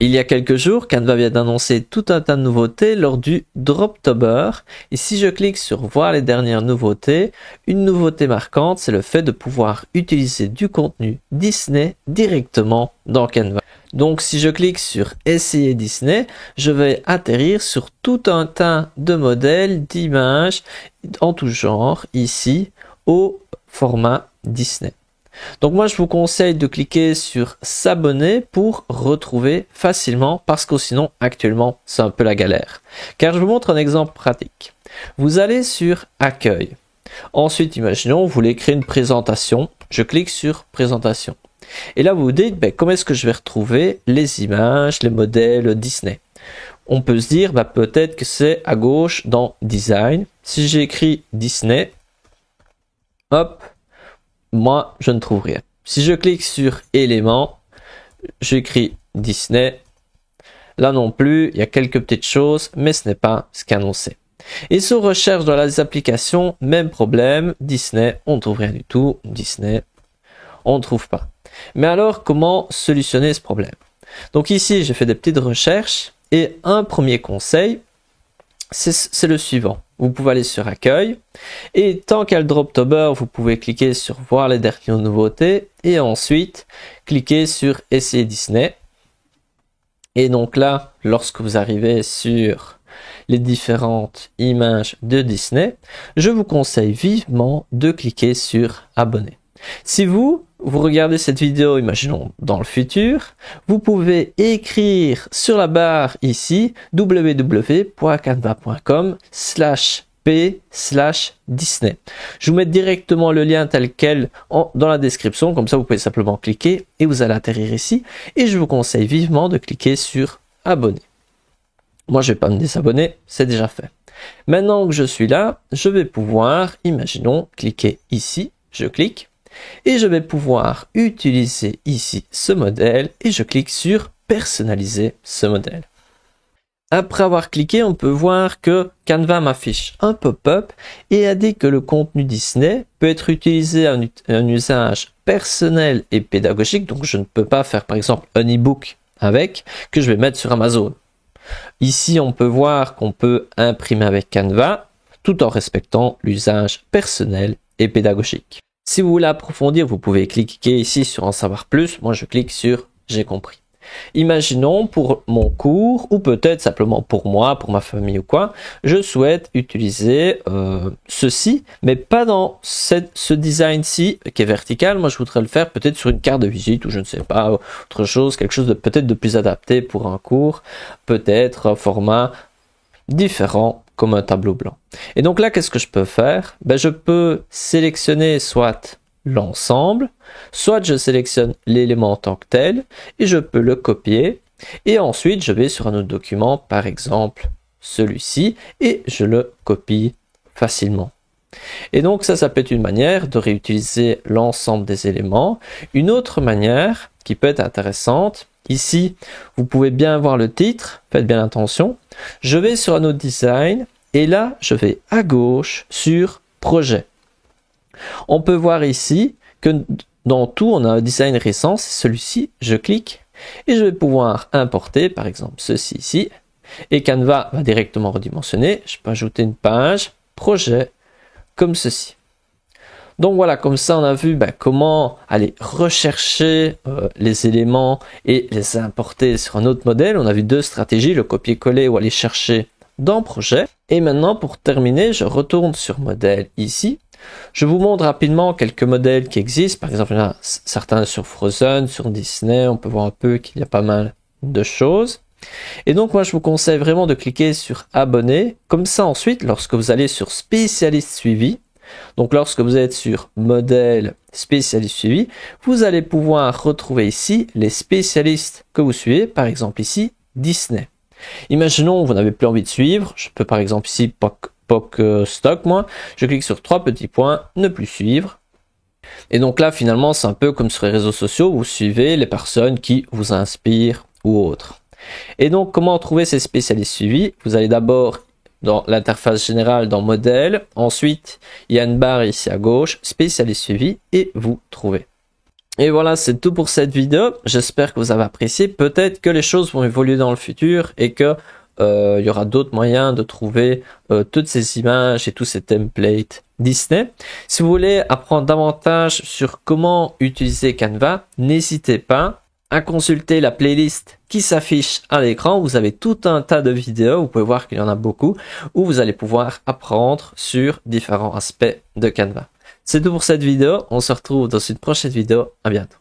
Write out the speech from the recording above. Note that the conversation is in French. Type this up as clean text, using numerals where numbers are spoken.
Il y a quelques jours, Canva vient d'annoncer tout un tas de nouveautés lors du Droptober. Et si je clique sur voir les dernières nouveautés, une nouveauté marquante, c'est le fait de pouvoir utiliser du contenu Disney directement dans Canva. Donc si je clique sur essayer Disney, je vais atterrir sur tout un tas de modèles, d'images en tout genre ici au format Disney. Donc moi je vous conseille de cliquer sur s'abonner pour retrouver facilement, parce que sinon actuellement c'est un peu la galère. Car je vous montre un exemple pratique. Vous allez sur accueil. Ensuite imaginons vous voulez créer une présentation. Je clique sur présentation. Et là vous vous dites comment est-ce que je vais retrouver les images, les modèles Disney. On peut se dire peut-être que c'est à gauche dans design. Si j'écris Disney, hop, moi, je ne trouve rien. Si je clique sur éléments, j'écris Disney. Là non plus, il y a quelques petites choses, mais ce n'est pas ce qu'annoncé. Et sur recherche dans les applications, même problème. Disney, on ne trouve rien du tout. Disney, on ne trouve pas. Mais alors, comment solutionner ce problème? Donc ici, j'ai fait des petites recherches et un premier conseil, c'est le suivant. Vous pouvez aller sur accueil et tant qu'il y a le Droptober, vous pouvez cliquer sur voir les dernières nouveautés et ensuite cliquer sur essayer Disney. Et donc là, lorsque vous arrivez sur les différentes images de Disney, je vous conseille vivement de cliquer sur abonner. Si vous regardez cette vidéo, imaginons dans le futur, vous pouvez écrire sur la barre ici www.canva.com/p/Disney. Je vous mets directement le lien tel quel dans la description, comme ça vous pouvez simplement cliquer et vous allez atterrir ici. Et je vous conseille vivement de cliquer sur abonner. Moi je ne vais pas me désabonner, c'est déjà fait. Maintenant que je suis là, je vais pouvoir, imaginons, cliquer ici, je clique. Et je vais pouvoir utiliser ici ce modèle et je clique sur personnaliser ce modèle. Après avoir cliqué, on peut voir que Canva m'affiche un pop-up et a dit que le contenu Disney peut être utilisé à un usage personnel et pédagogique. Donc je ne peux pas faire par exemple un e-book avec que je vais mettre sur Amazon. Ici, on peut voir qu'on peut imprimer avec Canva tout en respectant l'usage personnel et pédagogique. Si vous voulez approfondir, vous pouvez cliquer ici sur en savoir plus. Moi, je clique sur j'ai compris. Imaginons pour mon cours ou peut-être simplement pour moi, pour ma famille ou quoi, je souhaite utiliser ceci, mais pas dans ce design-ci qui est vertical. Moi, je voudrais le faire peut-être sur une carte de visite ou je ne sais pas, autre chose, quelque chose de peut-être de plus adapté pour un cours, peut-être un format différent comme un tableau blanc. Et donc là, qu'est-ce que je peux faire? Je peux sélectionner soit l'ensemble, soit je sélectionne l'élément en tant que tel et je peux le copier et ensuite je vais sur un autre document, par exemple celui-ci, et je le copie facilement. Et donc ça peut être une manière de réutiliser l'ensemble des éléments. Une autre manière qui peut être intéressante, ici vous pouvez bien voir le titre, faites bien attention. Je vais sur un autre design et là je vais à gauche sur projet. On peut voir ici que dans tout on a un design récent, c'est celui-ci, je clique et je vais pouvoir importer par exemple ceci ici et Canva va directement redimensionner. Je peux ajouter une page, projet, comme ceci. Donc voilà, comme ça on a vu comment aller rechercher les éléments et les importer sur un autre modèle. On a vu deux stratégies, le copier-coller ou aller chercher dans projet. Et maintenant pour terminer, je retourne sur modèle ici. Je vous montre rapidement quelques modèles qui existent. Par exemple, il y en a certains sur Frozen, sur Disney. On peut voir un peu qu'il y a pas mal de choses. Et donc moi je vous conseille vraiment de cliquer sur abonner. Comme ça ensuite, lorsque vous allez sur spécialiste suivi, donc lorsque vous êtes sur modèle spécialiste suivi, vous allez pouvoir retrouver ici les spécialistes que vous suivez. Par exemple ici, Disney. Imaginons vous n'avez plus envie de suivre. Je peux par exemple ici POC stock, moi. Je clique sur trois petits points, ne plus suivre. Et donc là finalement c'est un peu comme sur les réseaux sociaux, vous suivez les personnes qui vous inspirent ou autres. Et donc comment trouver ces spécialistes suivis? Vous allez d'abord dans l'interface générale dans modèle, ensuite il y a une barre ici à gauche, spécialiste suivi et vous trouvez. Et voilà, c'est tout pour cette vidéo. J'espère que vous avez apprécié. Peut-être que les choses vont évoluer dans le futur et que il y aura d'autres moyens de trouver toutes ces images et tous ces templates Disney. Si vous voulez apprendre davantage sur comment utiliser Canva, n'hésitez pas à consulter la playlist qui s'affiche à l'écran. Vous avez tout un tas de vidéos, vous pouvez voir qu'il y en a beaucoup, où vous allez pouvoir apprendre sur différents aspects de Canva. C'est tout pour cette vidéo, on se retrouve dans une prochaine vidéo, à bientôt.